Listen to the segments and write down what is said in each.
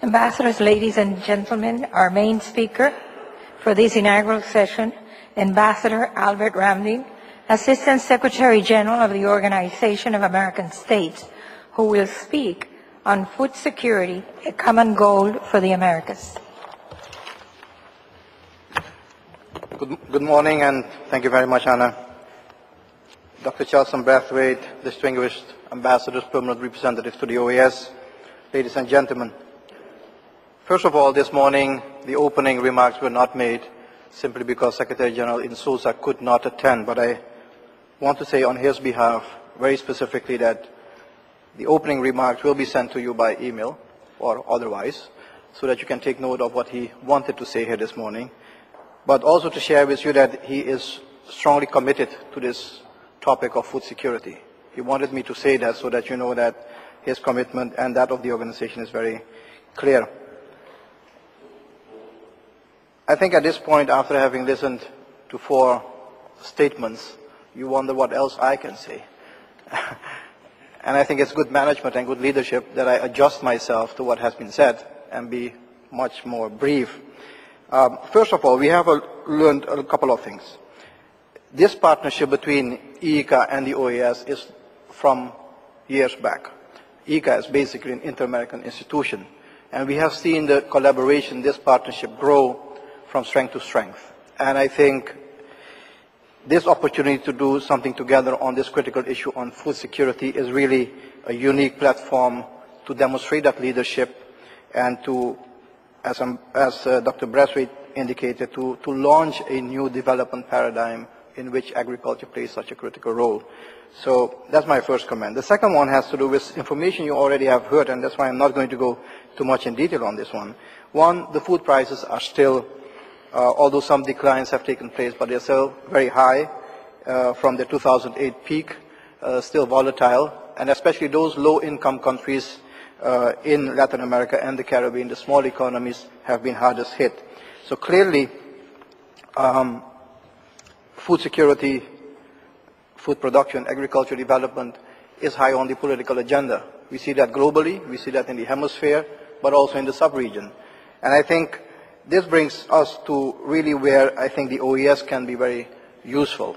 Ambassadors, ladies and gentlemen, our main speaker for this inaugural session, Ambassador Albert Ramdin, Assistant Secretary General of the Organization of American States, who will speak on food security, a common goal for the Americas. Good morning, and thank you very much, Anna. Dr. Charleston Brathwaite, distinguished ambassadors, permanent representatives to the OAS, ladies and gentlemen. First of all, this morning, the opening remarks were not made simply because Secretary General Sousa could not attend, but I want to say on his behalf very specifically that the opening remarks will be sent to you by email or otherwise, so that you can take note of what he wanted to say here this morning, but also to share with you that he is strongly committed to this topic of food security. He wanted me to say that so that you know that his commitment and that of the organization is very clear. I think at this point, after having listened to 4 statements, you wonder what else I can say. And I think it's good management and good leadership that I adjust myself to what has been said and be much more brief. First of all, we have learned a couple of things. This partnership between IICA and the OAS is from years back. IICA is basically an inter-American institution, and we have seen the collaboration, this partnership grow from strength to strength. And I think this opportunity to do something together on this critical issue on food security is really a unique platform to demonstrate that leadership and to, as Dr. Brathwaite indicated, to launch a new development paradigm in which agriculture plays such a critical role. So that's my first comment. The second one has to do with information you already have heard, and that's why I'm not going to go too much in detail on this one. One, the food prices are still, although some declines have taken place, but they're still very high from the 2008 peak, still volatile, and especially those low-income countries in Latin America and the Caribbean, the small economies, have been hardest hit. So clearly, food security, food production, agriculture development is high on the political agenda. We see that globally, we see that in the hemisphere, but also in the sub-region. And I think this brings us to really where I think the OAS can be very useful,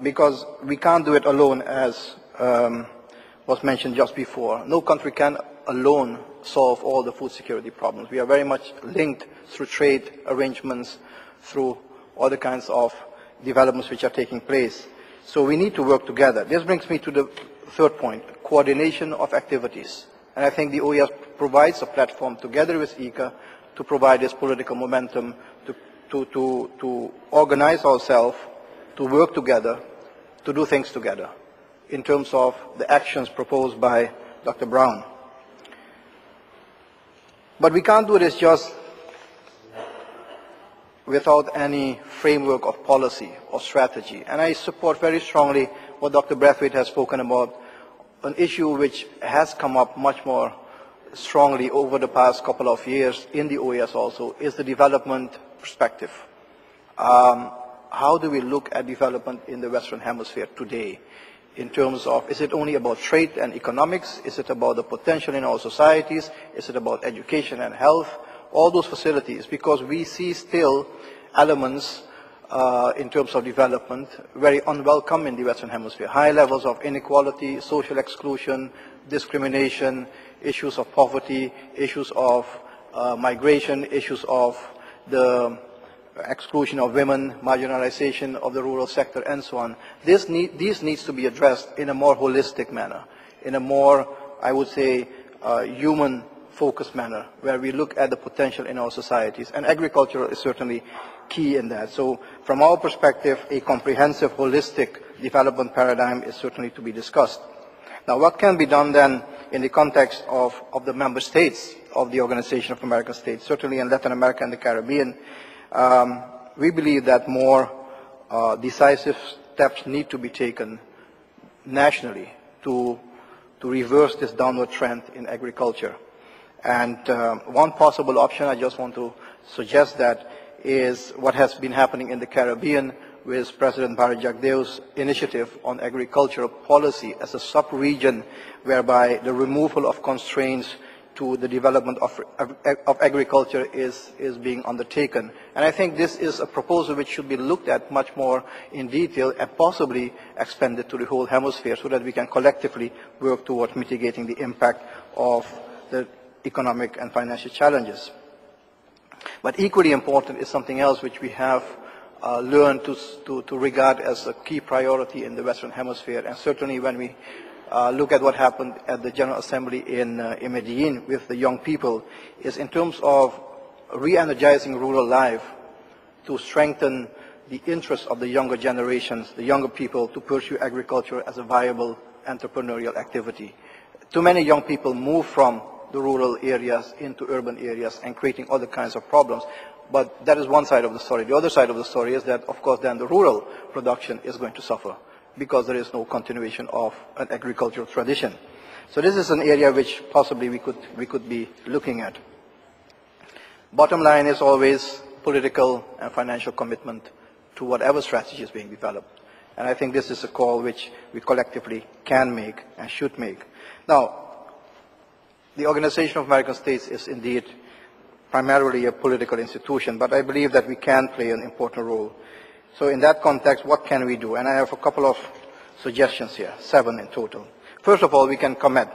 because we can't do it alone, as was mentioned just before. No country can alone solve all the food security problems. We are very much linked through trade arrangements, through other kinds of developments which are taking place. So we need to work together. This brings me to the third point, coordination of activities. And I think the OAS provides a platform together with IICA to provide this political momentum, to organize ourselves, to work together, to do things together in terms of the actions proposed by Dr. Brown. But we can't do this just without any framework of policy or strategy. And I support very strongly what Dr. Brathwaite has spoken about, an issue which has come up much more strongly over the past couple of years in the OAS also, is the development perspective. How do we look at development in the Western Hemisphere today in terms of, is it only about trade and economics? Is it about the potential in our societies? Is it about education and health? All those facilities, because we see still elements in terms of development very unwelcome in the Western Hemisphere. High levels of inequality, social exclusion, discrimination, issues of poverty, issues of migration, issues of the exclusion of women, marginalization of the rural sector, and so on. These needs to be addressed in a more holistic manner, in a more, I would say, human-focused manner, where we look at the potential in our societies. And agriculture is certainly key in that. So from our perspective, a comprehensive, holistic development paradigm is certainly to be discussed. Now, what can be done then in the context of the member states of the Organization of American States, certainly in Latin America and the Caribbean? We believe that more decisive steps need to be taken nationally to reverse this downward trend in agriculture. And one possible option, I just want to suggest that, is what has been happening in the Caribbean with President Barry Jagdeo's initiative on agricultural policy as a sub-region, whereby the removal of constraints to the development of agriculture is being undertaken. And I think this is a proposal which should be looked at much more in detail and possibly expanded to the whole hemisphere so that we can collectively work towards mitigating the impact of the economic and financial challenges. But equally important is something else which we have learned to regard as a key priority in the Western Hemisphere, and certainly when we look at what happened at the General Assembly in Medellin with the young people, is in terms of re-energizing rural life to strengthen the interests of the younger generations, the younger people, to pursue agriculture as a viable entrepreneurial activity. Too many young people move from the rural areas into urban areas and creating other kinds of problems. But that is one side of the story. The other side of the story is that, of course, then the rural production is going to suffer because there is no continuation of an agricultural tradition. So this is an area which possibly we could be looking at. Bottom line is always political and financial commitment to whatever strategy is being developed. And I think this is a call which we collectively can make and should make. Now, the Organization of American States is indeed primarily a political institution, but I believe that we can play an important role. So in that context, what can we do? And I have a couple of suggestions here, 7 in total. First of all, we can commit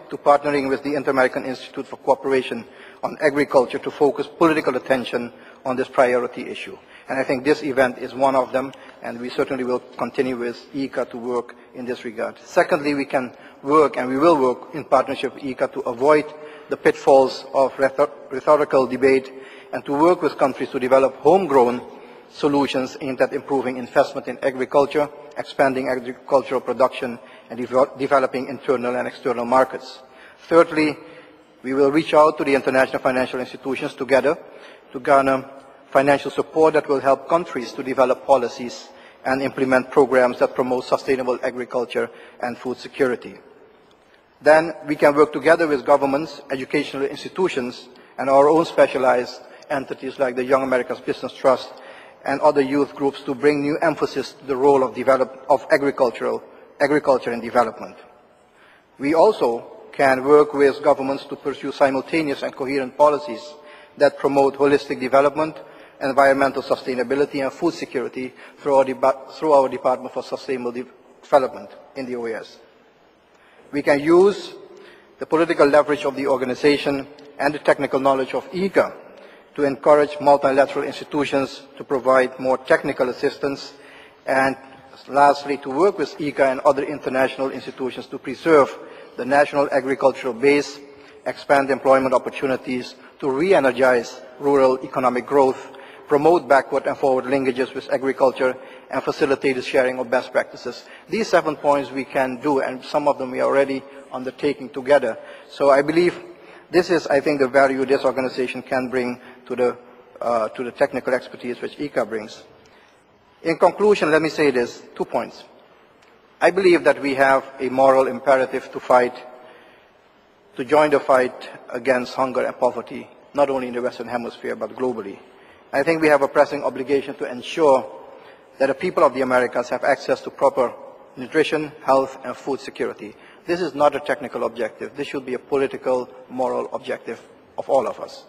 to partnering with the Inter-American Institute for Cooperation on Agriculture to focus political attention on this priority issue. And I think this event is one of them, and we certainly will continue with IICA to work in this regard. Secondly, we can work, and we will work in partnership with IICA to avoid the pitfalls of rhetorical debate and to work with countries to develop homegrown solutions aimed at improving investment in agriculture, expanding agricultural production, and developing internal and external markets. Thirdly, we will reach out to the international financial institutions together to garner financial support that will help countries to develop policies and implement programs that promote sustainable agriculture and food security. Then we can work together with governments, educational institutions, and our own specialized entities like the Young Americans Business Trust and other youth groups to bring new emphasis to the role of agriculture in development. We also can work with governments to pursue simultaneous and coherent policies that promote holistic development, environmental sustainability, and food security through our Department for Sustainable Development in the OAS. We can use the political leverage of the organization and the technical knowledge of IICA to encourage multilateral institutions to provide more technical assistance, and lastly, to work with IICA and other international institutions to preserve the national agricultural base, expand employment opportunities, to re-energize rural economic growth, promote backward and forward linkages with agriculture, and facilitate the sharing of best practices. These 7 points we can do, and some of them we are already undertaking together. So I believe this is, I think, the value this organization can bring to the technical expertise which IICA brings. In conclusion, let me say this, 2 points. I believe that we have a moral imperative to join the fight against hunger and poverty, not only in the Western Hemisphere, but globally. I think we have a pressing obligation to ensure that the people of the Americas have access to proper nutrition, health, and food security. This is not a technical objective. This should be a political, moral objective of all of us.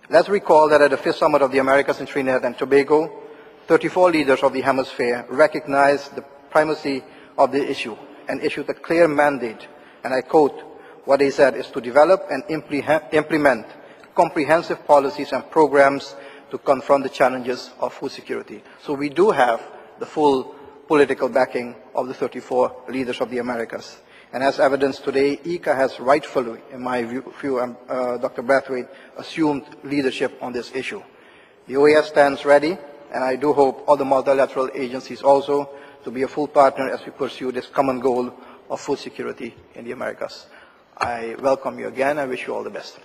Let's recall that at the 5th Summit of the Americas in Trinidad and Tobago, 34 leaders of the hemisphere recognized the primacy of the issue and issued a clear mandate, and I quote, what they said is to develop and implement comprehensive policies and programs to confront the challenges of food security. So we do have the full political backing of the 34 leaders of the Americas. And as evidenced today, IICA has rightfully, in my view, Dr. Brathwaite, assumed leadership on this issue. The OAS stands ready, and I do hope other multilateral agencies also to be a full partner as we pursue this common goal of food security in the Americas. I welcome you again and wish you all the best.